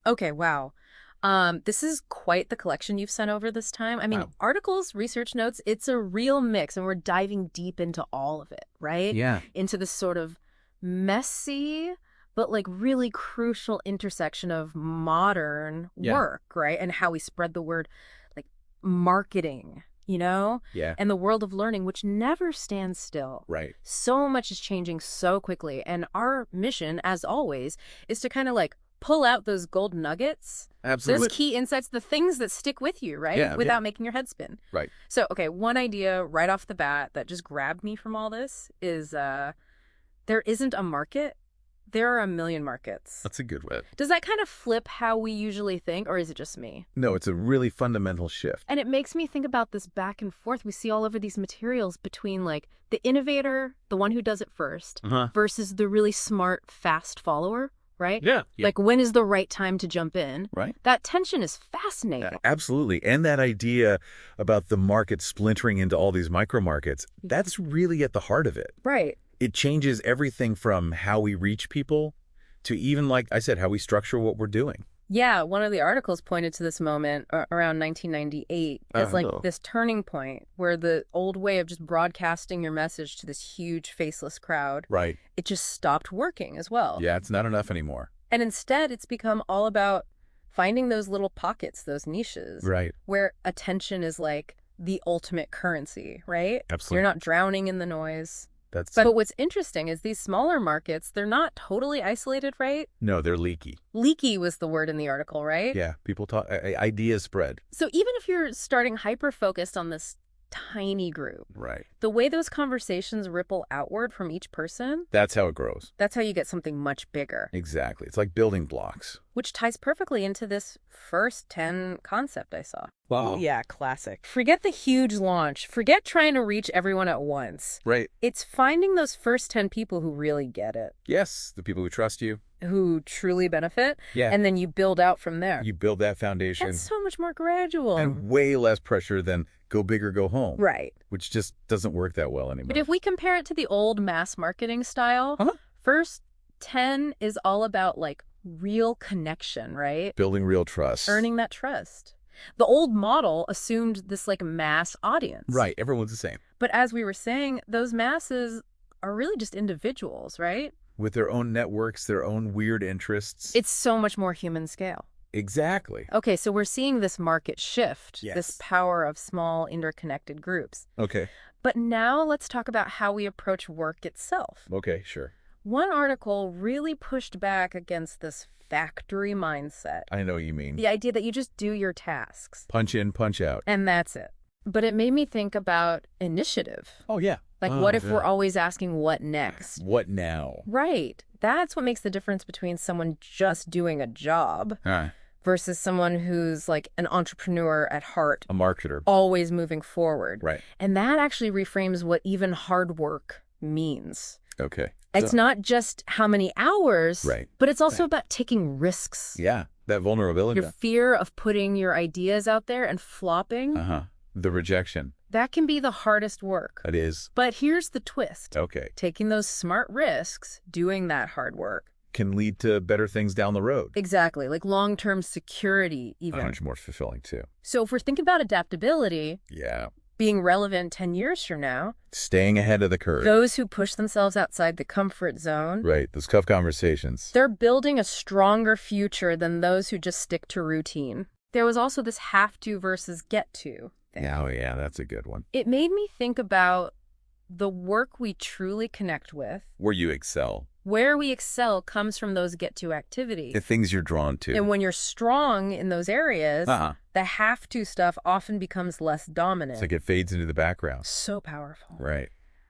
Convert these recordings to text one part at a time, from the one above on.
Okay, wow. This is quite the collection you've sent over this time. I mean, Wow. articles, research notes, it's a real mix, and we're diving deep into all of it, right? Yeah. Into this sort of messy, but like really crucial intersection of modern Yeah. work, right? And how we spread the word, like marketing, Yeah. and the world of learning, which never stands still. Right. So much is changing so quickly. And our mission, as always, is to kind of like pull out those gold nuggets, those Absolutely. key insights, the things that stick with you, right? Yeah, Without yeah. making your head spin. Right. So, okay, one idea right off the bat that just grabbed me from all this is there isn't a market, there are a million markets. That's a good way. Does that kind of flip how we usually think, or is it just me? No, it's a really fundamental shift. And it makes me think about this back and forth we see all over these materials between like the innovator, the one who does it first, versus the really smart, fast follower, right? Yeah. Like when is the right time to jump in? Right. That tension is fascinating. Absolutely. And that idea about the market splintering into all these micro markets, that's really at the heart of it. Right. It changes everything from how we reach people to even, like I said, how we structure what we're doing. Yeah, one of the articles pointed to this moment around 1998 as like this turning point where the old way of just broadcasting your message to this huge faceless crowd, Right. it just stopped working as well. Yeah, it's not enough anymore. And instead, it's become all about finding those little pockets, those niches, Right. where attention is like the ultimate currency, right? Absolutely. You're not drowning in the noise. That's But what's interesting is these smaller markets, they're not totally isolated, right? No, they're leaky. Leaky was the word in the article, right? Yeah, people talk, ideas spread. So even if you're starting hyper-focused on this tiny group, Right. the way those conversations ripple outward from each person, That's how it grows. that's how you get something much bigger. Exactly. It's like building blocks. Which ties perfectly into this first 10 concept I saw. Wow. Yeah, classic. Forget the huge launch. Forget trying to reach everyone at once. Right. It's finding those first 10 people who really get it, Yes, the people who trust you. who truly benefit, Yeah. and then you build out from there. You build that foundation. That's so much more gradual. And way less pressure than go big or go home. Right. Which just doesn't work that well anymore. But if we compare it to the old mass marketing style, first 10 is all about like real connection, right? Building real trust. Earning that trust. The old model assumed this like mass audience. Right. Everyone's the same. But as we were saying, those masses are really just individuals, right? With their own networks, their own weird interests. It's so much more human scale. Exactly. Okay, so we're seeing this market shift, Yes. this power of small interconnected groups. Okay. But now let's talk about how we approach work itself. Okay, sure. One article really pushed back against this factory mindset. I know what you mean. The idea that you just do your tasks. Punch in, punch out. And that's it. But it made me think about initiative. Oh, yeah. Like, what if we're always asking what next? What now? Right. That's what makes the difference between someone just doing a job versus someone who's like an entrepreneur at heart, A marketer. always moving forward. Right. And that actually reframes what even hard work means. Okay. It's not just how many hours, Right. but it's also about taking risks. Yeah. That vulnerability. Your fear of putting your ideas out there and flopping, The rejection. that can be the hardest work. That is. But here's the twist. Okay. Taking those smart risks, doing that hard work. Can lead to better things down the road. Exactly, like long-term security even. Much more fulfilling, too. So if we're thinking about adaptability, Yeah. being relevant 10 years from now, Staying ahead of the curve. those who push themselves outside the comfort zone, Right. Those tough conversations. they're building a stronger future than those who just stick to routine. There was also this have to versus get to thing. Yeah, oh, yeah. That's a good one. It made me think about the work we truly connect with. Where you excel. Where we excel comes from those get to activities. The things you're drawn to. And when you're strong in those areas, the have to stuff often becomes less dominant. It's like it fades into the background. So powerful. Right.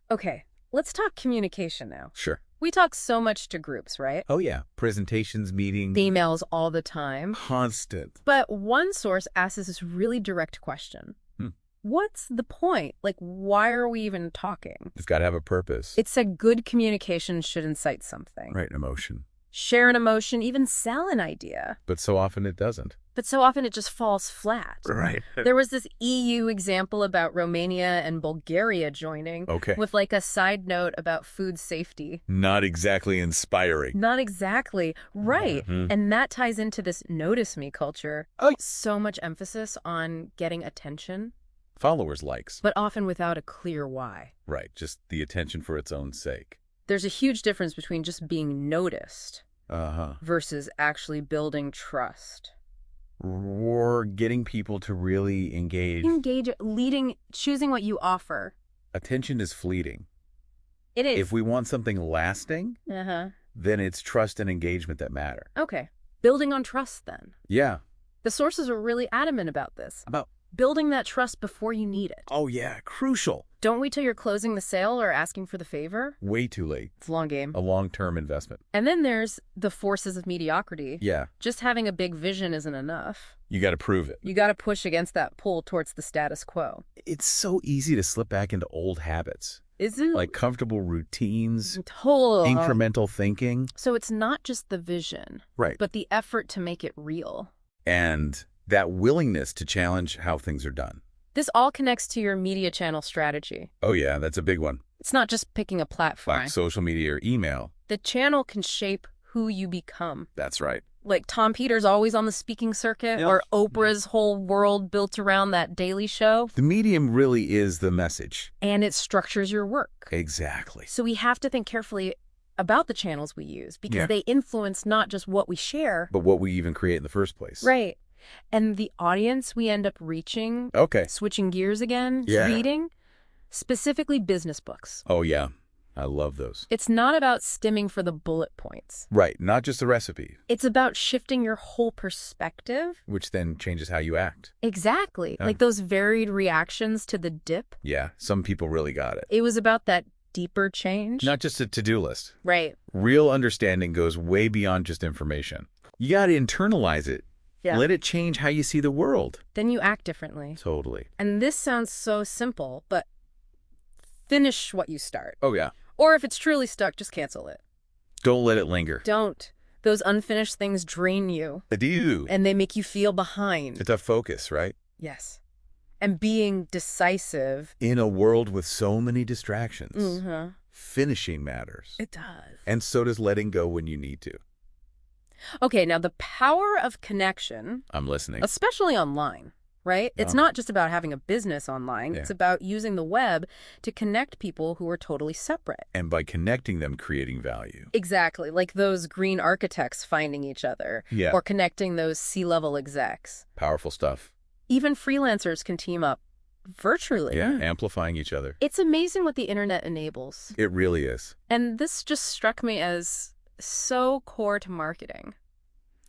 Okay, let's talk communication now. Sure. We talk so much to groups, right? Oh, yeah. Presentations, meetings. Emails all the time. Constant. But one source asks us this really direct question. What's the point? Like, why are we even talking? It's got to have a purpose. It said good communication should incite something. Right, an emotion. share an emotion, even sell an idea. But so often it doesn't. But so often it just falls flat. Right. There was this EU example about Romania and Bulgaria joining with like a side note about food safety. Not exactly inspiring. Not exactly. Right. And that ties into this notice me culture. So much emphasis on getting attention. Followers likes. But often without a clear why. Right. Just the attention for its own sake. There's a huge difference between just being noticed versus actually building trust. Or getting people to really engage. Engage, leading, choosing what you offer. Attention is fleeting. It is. If we want something lasting, then it's trust and engagement that matter. Okay. Building on trust, then. Yeah. The sources are really adamant about this. About building that trust before you need it. Oh, yeah. Crucial. Don't wait till you're closing the sale or asking for the favor. Way too late. It's a long game. A long-term investment. And then there's the forces of mediocrity. Yeah. Just having a big vision isn't enough. You got to prove it. You got to push against that pull towards the status quo. It's so easy to slip back into old habits. Is it? Like comfortable routines, Total. incremental thinking. So it's not just the vision. Right. But the effort to make it real. And that willingness to challenge how things are done. This all connects to your media channel strategy. Oh, yeah, that's a big one. It's not just picking a platform. Like social media or email. The channel can shape who you become. That's right. Like Tom Peters always on the speaking circuit, or Oprah's whole world built around that Daily Show. The medium really is the message. And it structures your work. Exactly. So we have to think carefully about the channels we use because they influence not just what we share, but what we even create in the first place. Right. And the audience we end up reaching, switching gears again, reading, specifically business books. Oh, yeah. I love those. It's not about stimming for the bullet points. Right. Not just the recipe. It's about shifting your whole perspective. Which then changes how you act. Exactly. Like those varied reactions to the dip. Yeah. Some people really got it. It was about that deeper change. Not just a to-do list. Right. Real understanding goes way beyond just information. You got to internalize it. Yeah. Let it change how you see the world. Then you act differently. Totally. And this sounds so simple, but finish what you start. Oh, yeah. Or if it's truly stuck, just cancel it. Don't let it linger. Don't. Those unfinished things drain you. They do. And they make you feel behind. It's a focus, right? Yes. And being decisive. In a world with so many distractions, finishing matters. It does. And so does letting go when you need to. Okay, now the power of connection. I'm listening. Especially online, right? It's not just about having a business online. It's about using the web to connect people who are totally separate. And by connecting them, creating value. Exactly. Like those green architects finding each other. Yeah. Or connecting those C-level execs. Powerful stuff. Even freelancers can team up virtually. Yeah, amplifying each other. It's amazing what the internet enables. It really is. And this just struck me as so core to marketing.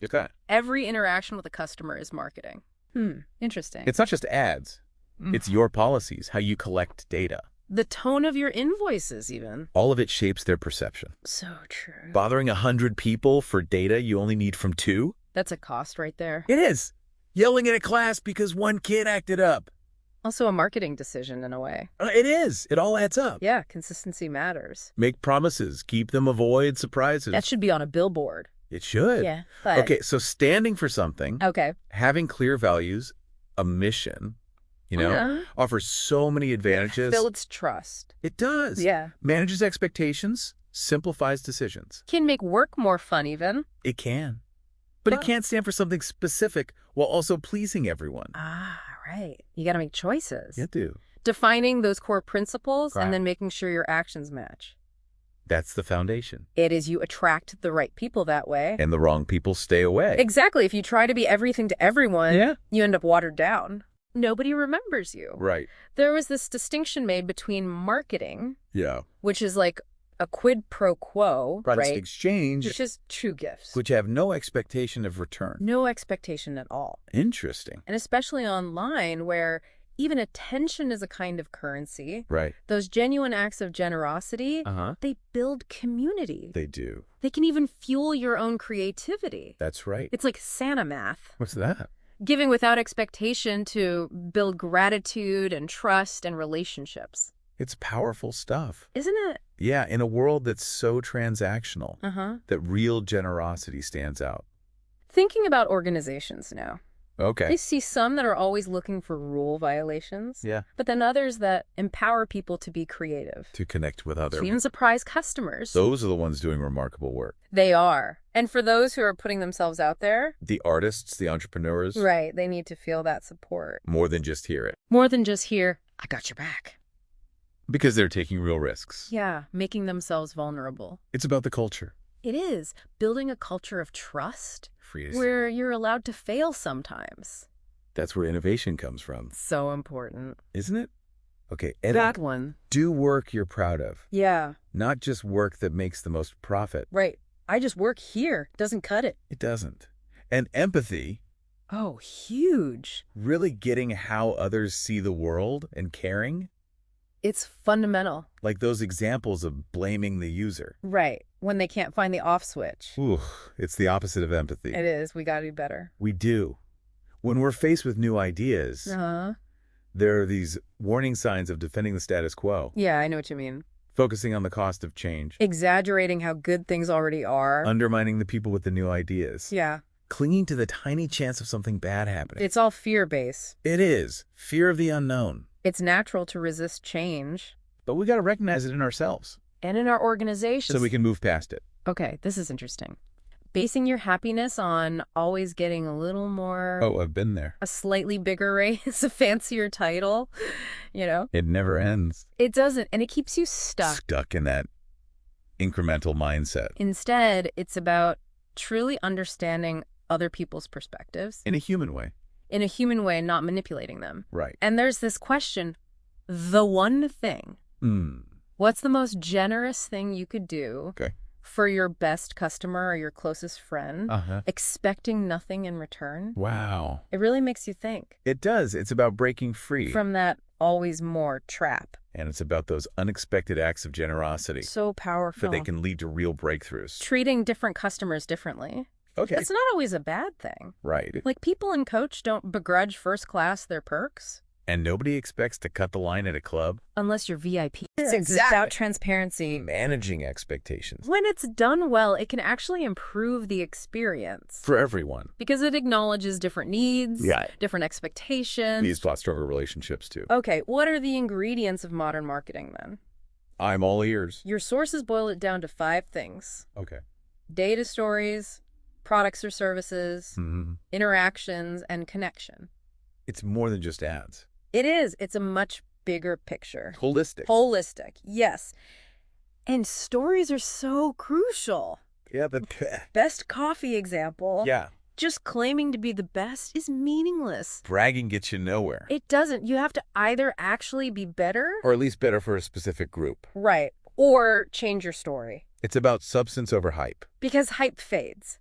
Okay. Every interaction with a customer is marketing. Interesting. It's not just ads. It's your policies, how you collect data. The tone of your invoices, even. All of it shapes their perception. So true. Bothering 100 people for data you only need from 2? That's a cost right there. It is. Yelling at a class because one kid acted up. Also a marketing decision in a way. It is. It all adds up. Yeah, consistency matters. Make promises. Keep them. Avoid surprises. That should be on a billboard. It should. Yeah. But... Okay, so standing for something. Okay. Having clear values, a mission, offers so many advantages. Builds trust. It does. Yeah. Manages expectations, simplifies decisions. Can make work more fun even. It can. But it can't stand for something specific while also pleasing everyone. Ah, right. You got to make choices. You do. Defining those core principles and then making sure your actions match. That's the foundation. It is you attract the right people that way. And the wrong people stay away. Exactly. If you try to be everything to everyone, you end up watered down. Nobody remembers you. Right. There was this distinction made between marketing, which is like a quid pro quo, Products right? exchange. Which is true gifts. Which have no expectation of return. No expectation at all. Interesting. And especially online where even attention is a kind of currency. Right. Those genuine acts of generosity, they build community. They do. They can even fuel your own creativity. That's right. It's like Santa math. What's that? Giving without expectation to build gratitude and trust and relationships. It's powerful stuff. Isn't it? Yeah, in a world that's so transactional, that real generosity stands out. Thinking about organizations now. Okay. I see some that are always looking for rule violations. Yeah. But then others that empower people to be creative. To connect with others. To even surprise customers. Those are the ones doing remarkable work. They are. And for those who are putting themselves out there. The artists, the entrepreneurs. Right. They need to feel that support. More than just hear it. More than just hear, I got your back. Because they're taking real risks. Yeah. Making themselves vulnerable. It's about the culture. It is. Building a culture of trust. Freeze. Where you're allowed to fail sometimes. That's where innovation comes from. So important. Isn't it? Okay, That one. Do work you're proud of. Yeah. Not just work that makes the most profit. Right. I just work here. Doesn't cut it. It doesn't. And empathy. Oh, huge. Really getting how others see the world and caring. It's fundamental. Like those examples of blaming the user. Right. When they can't find the off switch. Ooh, it's the opposite of empathy. It is. We got to do better. We do. When we're faced with new ideas, there are these warning signs of defending the status quo. Yeah, I know what you mean. Focusing on the cost of change. Exaggerating how good things already are. Undermining the people with the new ideas. Yeah. Clinging to the tiny chance of something bad happening. It's all fear-based. It is. Fear of the unknown. It's natural to resist change. But we got to recognize it in ourselves. And in our organizations. So we can move past it. Okay, this is interesting. Basing your happiness on always getting a little more... Oh, I've been there. A slightly bigger raise, a fancier title, you know? It never ends. It doesn't, and it keeps you stuck. Stuck in that incremental mindset. Instead, it's about truly understanding other people's perspectives. In a human way. In a human way, not manipulating them. Right. And there's this question, the one thing. What's the most generous thing you could do for your best customer or your closest friend, expecting nothing in return? Wow. It really makes you think. It does. It's about breaking free. From that always more trap. And it's about those unexpected acts of generosity. So powerful. But they can lead to real breakthroughs. Treating different customers differently. Okay. It's not always a bad thing. Right. Like people in Coach don't begrudge first class their perks. And nobody expects to cut the line at a club. Unless you're VIP. It's about transparency. Managing expectations. When it's done well, it can actually improve the experience. For everyone. Because it acknowledges different needs, different expectations. Leads to a lot stronger relationships, too. Okay, what are the ingredients of modern marketing, then? I'm all ears. Your sources boil it down to 5 things. Okay. Data stories, products or services, interactions, and connection. It's more than just ads. It is. It's a much bigger picture. Holistic. Holistic, yes. And stories are so crucial. Yeah, the best coffee example. Yeah. Just claiming to be the best is meaningless. Bragging gets you nowhere. It doesn't. You have to either actually be better. Or at least better for a specific group. Right. Or change your story. It's about substance over hype. Because hype fades.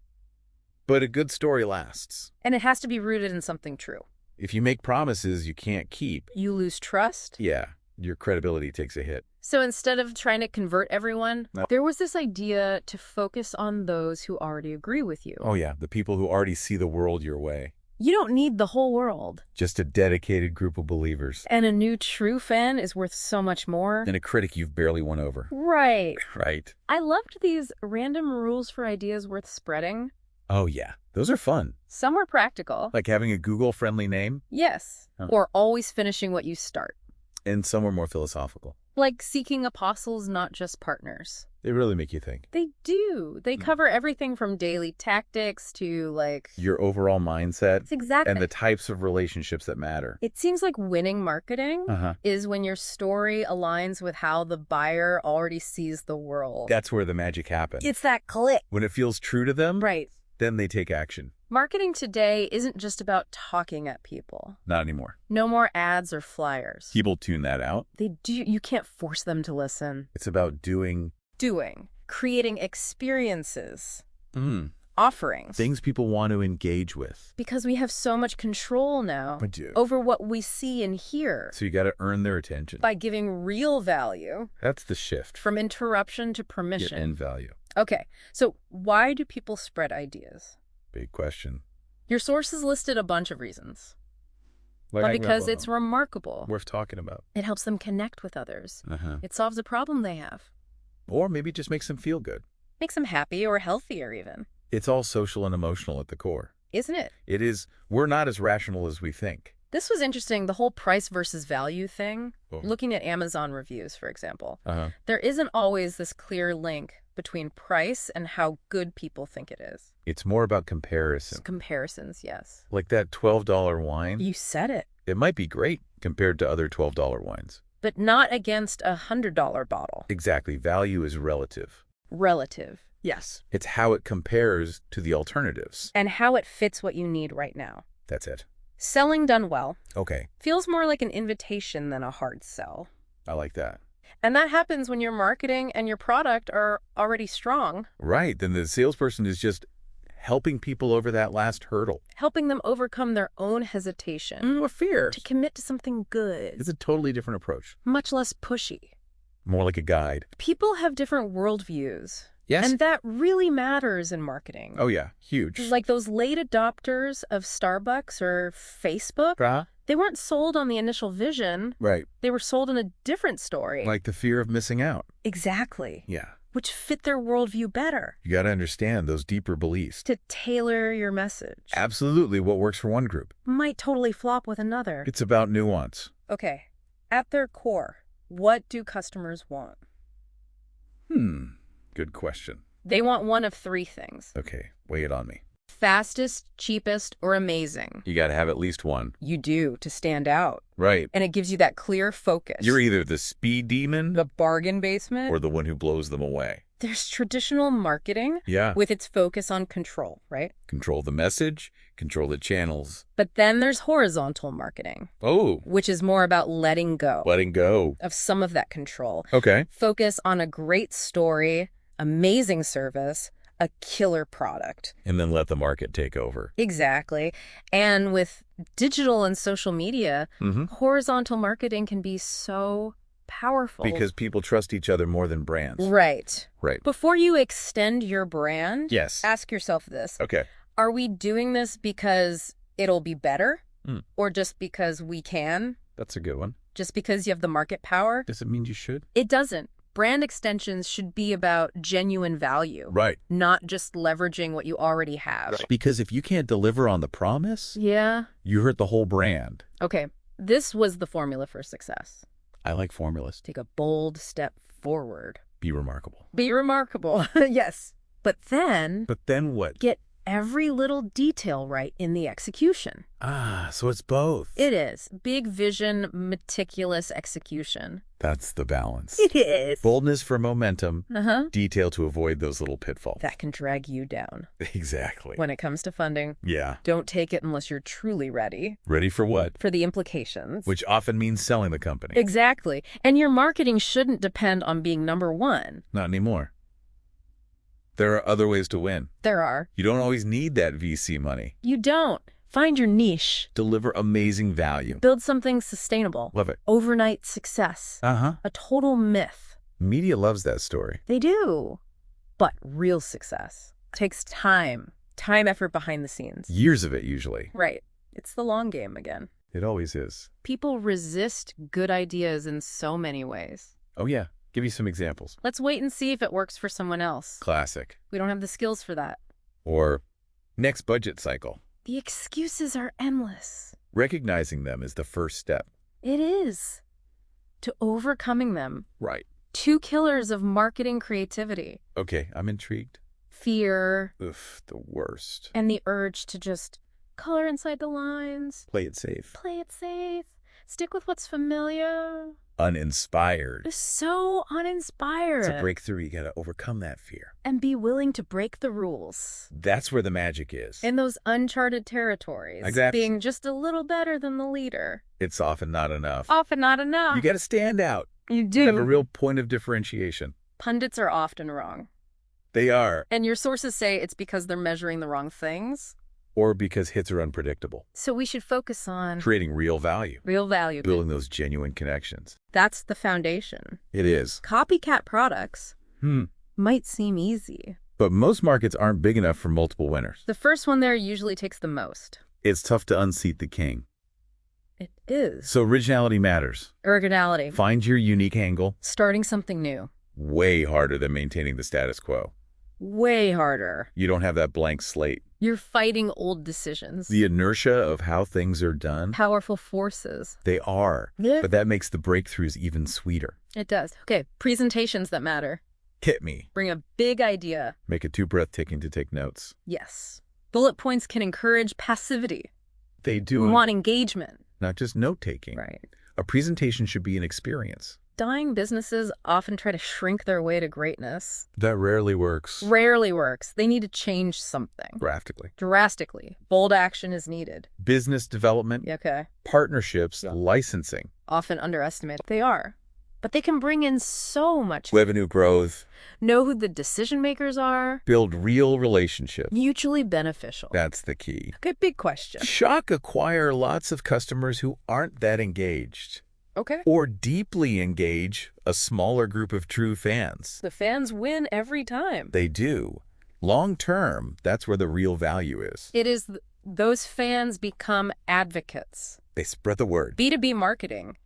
But a good story lasts. And it has to be rooted in something true. If you make promises you can't keep, you lose trust. Yeah, your credibility takes a hit. So instead of trying to convert everyone, there was this idea to focus on those who already agree with you. Oh yeah, the people who already see the world your way. You don't need the whole world. Just a dedicated group of believers. And a new true fan is worth so much more. Than a critic you've barely won over. Right. Right. I loved these random rules for ideas worth spreading. Oh yeah, those are fun. Some were practical. Like having a Google-friendly name? Yes. Or always finishing what you start. And some were more philosophical. Like seeking apostles, not just partners. They really make you think. They do. They cover everything from daily tactics to like... your overall mindset. Exactly. And the types of relationships that matter. It seems like winning marketing is when your story aligns with how the buyer already sees the world. That's where the magic happens. It's that click. When it feels true to them. Right. Then they take action. Marketing today isn't just about talking at people. Not anymore. No more ads or flyers. People tune that out. They do. You can't force them to listen. It's about doing. Creating experiences. Offerings. Things people want to engage with. Because we have so much control now over what we see and hear. So you got to earn their attention. By giving real value. That's the shift. From interruption to permission. Get end value. Okay, so why do people spread ideas? Big question. Your sources listed a bunch of reasons. but because it's remarkable. Worth talking about. It helps them connect with others. It solves a problem they have. Or maybe it just makes them feel good. Makes them happy or healthier even. It's all social and emotional at the core. Isn't it? It is. We're not as rational as we think. This was interesting, the whole price versus value thing. Looking at Amazon reviews, for example. There isn't always this clear link between price and how good people think it is. It's more about comparison. Comparisons, yes. Like that $12 wine. You said it. It might be great compared to other $12 wines. But not against a $100 bottle. Exactly. Value is relative. Relative, yes. It's how it compares to the alternatives. And how it fits what you need right now. That's it. Selling done well. Okay. Feels more like an invitation than a hard sell. I like that. And that happens when your marketing and your product are already strong. Right. Then the salesperson is just helping people over that last hurdle. Helping them overcome their own hesitation. Or fear. To commit to something good. It's a totally different approach. Much less pushy. More like a guide. People have different worldviews. Yes. And that really matters in marketing. Oh, yeah. Huge. Like those late adopters of Starbucks or Facebook. They weren't sold on the initial vision. Right. They were sold in a different story. Like the fear of missing out. Exactly. Yeah. Which fit their worldview better. You got to understand those deeper beliefs. To tailor your message. Absolutely. What works for one group might totally flop with another. It's about nuance. Okay. At their core, what do customers want? Good question. They want one of three things. Okay. Weigh it on me. Fastest, cheapest, or amazing. You got to have at least one. You do, to stand out. Right. And it gives you that clear focus. You're either the speed demon, the bargain basement, or the one who blows them away. There's traditional marketing with its focus on control, right? Control the message, control the channels. But then there's horizontal marketing. Oh. Which is more about letting go. Letting go. Of some of that control. Okay. Focus on a great story, amazing service, a killer product. And then let the market take over. Exactly. And with digital and social media, horizontal marketing can be so powerful. Because people trust each other more than brands. Right. Right. Before you extend your brand, yes, ask yourself this. Okay. Are we doing this because it'll be better? Or just because we can? That's a good one. Just because you have the market power? Does it mean you should? It doesn't. Brand extensions should be about genuine value. Right. Not just leveraging what you already have. Right. Because if you can't deliver on the promise, you hurt the whole brand. Okay. This was the formula for success. I like formulas. Take a bold step forward. Be remarkable. Be remarkable. Yes. But then what? Get every little detail right in the execution. So it's both. It is. Big vision, meticulous execution. That's the balance. It is. Boldness for momentum, detail to avoid those little pitfalls. That can drag you down. Exactly. When it comes to funding. Yeah. Don't take it unless you're truly ready. Ready for what? For the implications. Which often means selling the company. Exactly. And your marketing shouldn't depend on being number one. Not anymore. There are other ways to win. There are. You don't always need that VC money. You don't. Find your niche. Deliver amazing value. Build something sustainable. Love it. Overnight success. A total myth. Media loves that story. They do. But real success takes time. Time, effort behind the scenes. Years of it, usually. Right. It's the long game again. It always is. People resist good ideas in so many ways. Oh, yeah. Give you some examples. Let's wait and see if it works for someone else. Classic. We don't have the skills for that. Or next budget cycle. The excuses are endless. Recognizing them is the first step. It is. To overcoming them. Right. 2 killers of marketing creativity. Okay, I'm intrigued. Fear. Oof, the worst. And the urge to just color inside the lines. Play it safe. Play it safe. Stick with what's familiar. Uninspired. So uninspired. It's a breakthrough. You got to overcome that fear. And be willing to break the rules. That's where the magic is. In those uncharted territories. Exactly. Being just a little better than the leader. It's often not enough. Often not enough. You got to stand out. You do. You have a real point of differentiation. Pundits are often wrong. They are. And your sources say it's because they're measuring the wrong things. Or because hits are unpredictable. So we should focus on creating real value. Real value. Building those genuine connections. That's the foundation. It is. Copycat products might seem easy. But most markets aren't big enough for multiple winners. The first one there usually takes the most. It's tough to unseat the king. It is. So originality matters. Originality. Find your unique angle. Starting something new. Way harder than maintaining the status quo. Way harder. You don't have that blank slate. You're fighting old decisions. The inertia of how things are done. Powerful forces. They are. Yeah. But that makes the breakthroughs even sweeter. It does. Okay, presentations that matter. Hit me. Bring a big idea. Make it too breathtaking to take notes. Yes. Bullet points can encourage passivity. They do. We want engagement. Not just note-taking. Right. A presentation should be an experience. Dying businesses often try to shrink their way to greatness. That rarely works. Rarely works. They need to change something. Drastically. Bold action is needed. Business development. Okay. Partnerships. Licensing. Often underestimated. They are. But they can bring in so much. Revenue growth. Know who the decision makers are. Build real relationships. Mutually beneficial. That's the key. Okay, big question. Shock acquire lots of customers who aren't that engaged. Okay. Or deeply engage a smaller group of true fans. The fans win every time. They do. Long term, that's where the real value is. It is those fans become advocates. They spread the word. B2B marketing,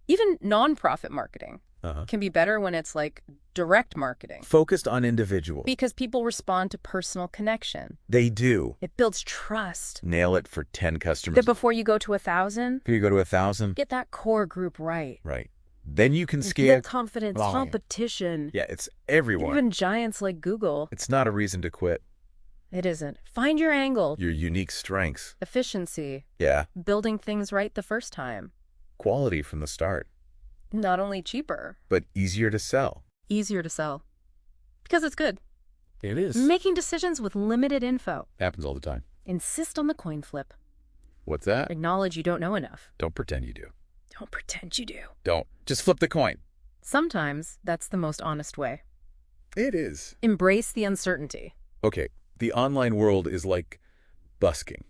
even nonprofit marketing, can be better when it's like direct marketing. Focused on individuals. Because people respond to personal connection. They do. It builds trust. Nail it for 10 customers. That before you go to 1,000. Before you go to 1,000. Get that core group right. Right. Then you can scale. Get confidence, competition. Yeah, it's everyone. Even giants like Google. It's not a reason to quit. It isn't. Find your angle. Your unique strengths. Efficiency. Yeah. Building things right the first time. Quality from the start. Not only cheaper. But easier to sell. Easier to sell. Because it's good. It is. Making decisions with limited info. Happens all the time. Insist on the coin flip. What's that? Acknowledge you don't know enough. Don't pretend you do. Don't pretend you do. Don't. Just flip the coin. Sometimes that's the most honest way. It is. Embrace the uncertainty. Okay. The online world is like busking.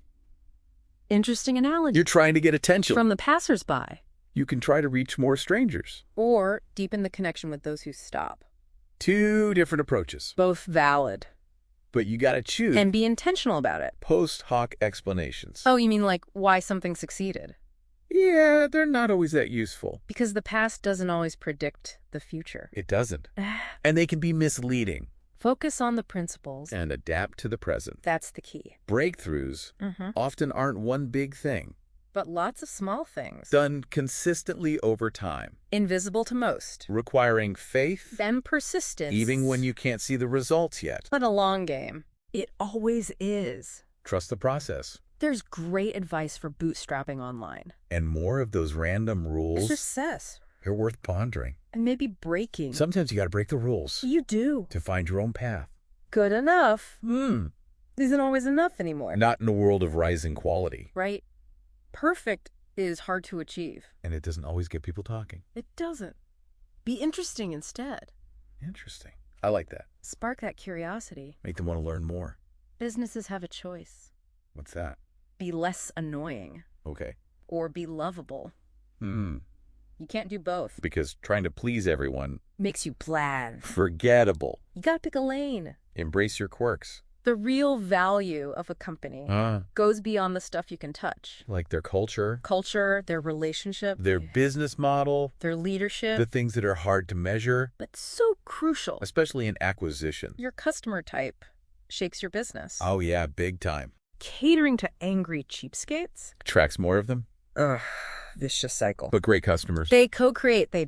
Interesting analogy. You're trying to get attention. From the passersby. You can try to reach more strangers. Or deepen the connection with those who stop. Two different approaches. Both valid. But you gotta choose. And be intentional about it. Post hoc explanations. Oh, you mean like why something succeeded? Yeah, they're not always that useful. Because the past doesn't always predict the future. It doesn't. And they can be misleading. Focus on the principles. And adapt to the present. That's the key. Breakthroughs often aren't one big thing. But lots of small things. Done consistently over time. Invisible to most. Requiring faith. Then persistence. Even when you can't see the results yet. But a long game. It always is. Trust the process. There's great advice for bootstrapping online. And more of those random rules. Success. They're worth pondering. And maybe breaking. Sometimes you gotta break the rules. You do. To find your own path. Good enough. Isn't always enough anymore. Not in a world of rising quality. Right. Perfect is hard to achieve. And it doesn't always get people talking. It doesn't. Be interesting instead. Interesting. I like that. Spark that curiosity. Make them want to learn more. Businesses have a choice. What's that? Be less annoying. Okay. Or be lovable. You can't do both. Because trying to please everyone makes you bland. Forgettable. You gotta pick a lane. Embrace your quirks. The real value of a company goes beyond the stuff you can touch. Like their culture. Their relationship. Their business model. Their leadership. The things that are hard to measure. But so crucial. Especially in acquisition. Your customer type shakes your business. Oh yeah, big time. Catering to angry cheapskates? Attracts more of them. Vicious cycle. But great customers. They co-create, they do.